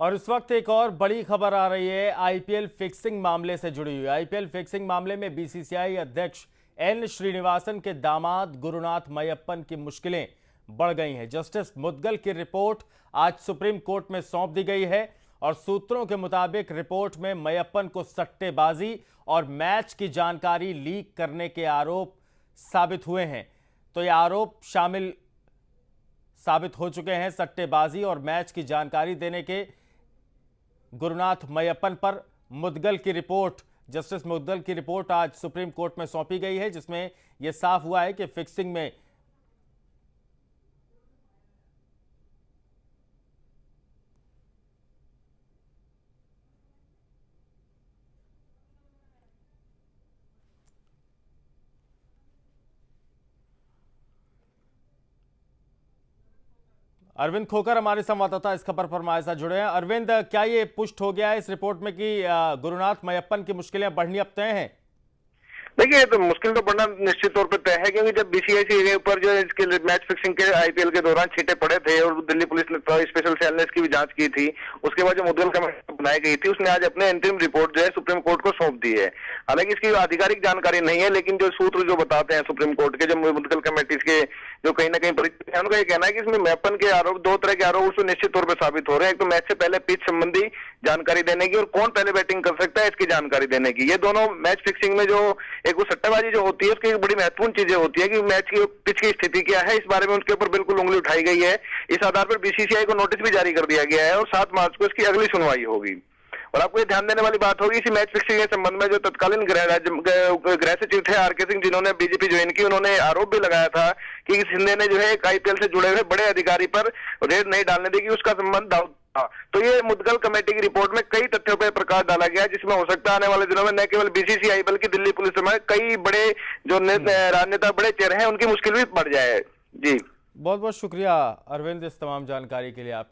और इस वक्त एक और बड़ी खबर आ रही है आईपीएल फिक्सिंग मामले से जुड़ी हुई। आईपीएल फिक्सिंग मामले में बीसीसीआई अध्यक्ष एन श्रीनिवासन के दामाद गुरुनाथ मय्यप्पन की मुश्किलें बढ़ गई हैं। जस्टिस मुद्गल की रिपोर्ट आज सुप्रीम कोर्ट में सौंप दी गई है और सूत्रों के मुताबिक रिपोर्ट में मय्यप्पन को सट्टेबाजी और मैच की जानकारी लीक करने के आरोप साबित हुए हैं। तो ये आरोप साबित हो चुके हैं सट्टेबाजी और मैच की जानकारी देने के गुरुनाथ मय्यप्पन पर। मुद्गल की रिपोर्ट, जस्टिस मुद्गल की रिपोर्ट आज सुप्रीम कोर्ट में सौंपी गई है, जिसमें यह साफ हुआ है कि फिक्सिंग में अरविंद खोकर हमारे संवाददाता इस खबर पर हमारे साथ जुड़े हैं। अरविंद, क्या ये पुष्ट हो गया है इस रिपोर्ट में कि गुरुनाथ मय्यप्पन की मुश्किलें बढ़नी अब तय हैं? देखिए, तो मुश्किल तो बढ़ना निश्चित तौर पर तय है, क्योंकि जब बीसीसीआई के ऊपर जो इसके मैच फिक्सिंग के आईपीएल के दौरान छींटे पड़े थे और दिल्ली पुलिस ने स्पेशल सेल ने इसकी भी जांच की थी, उसके बाद जो मुद्गल कमेटी बनाई गई थी उसने आज अपने अंतिम रिपोर्ट जो है सुप्रीम कोर्ट को सौंप दी है। हालांकि इसकी आधिकारिक जानकारी नहीं है, लेकिन जो सूत्र जो बताते हैं सुप्रीम कोर्ट के, जो मुद्गल कमेटी के जो कहीं ना कहीं परिचित है, उनका ये कहना है कि इसमें मय्यप्पन के आरोप, दो तरह के आरोप उसमें निश्चित तौर पर साबित हो रहे हैं। एक तो मैच से पहले पिच संबंधी जानकारी देने की और कौन पहले बैटिंग कर सकता है इसकी जानकारी देने की। ये दोनों मैच फिक्सिंग में जो एक वो सट्टेबाजी जो होती है, उसकी बड़ी महत्वपूर्ण चीजें होती है कि मैच की पिच की स्थिति क्या है, इस बारे में उनके ऊपर बिल्कुल उंगली उठाई गई है। इस आधार पर बीसीसीआई को नोटिस भी जारी कर दिया गया है और 7 मार्च को इसकी अगली सुनवाई होगी। और आपको ये ध्यान देने वाली बात होगी, इसी मैच फिक्सिंग के संबंध में जो तत्कालीन गृह सचिव थे आरके सिंह, जिन्होंने बीजेपी ज्वाइन की, उन्होंने आरोप भी लगाया था कि शिंदे ने जो है एक आईपीएल से जुड़े हुए बड़े अधिकारी पर रेड नहीं डालने देगी, उसका संबंध दाऊद था। तो ये मुद्गल कमेटी की रिपोर्ट में कई तथ्यों पर प्रकाश डाला गया, जिसमें हो सकता है आने वाले दिनों में न केवल बीसीसीआई बल्कि दिल्ली पुलिस समेत कई बड़े जो राजनेता, बड़े चेहरे हैं, उनकी मुश्किल भी बढ़ जाए। जी, बहुत बहुत शुक्रिया अरविंद इस तमाम जानकारी के लिए। आप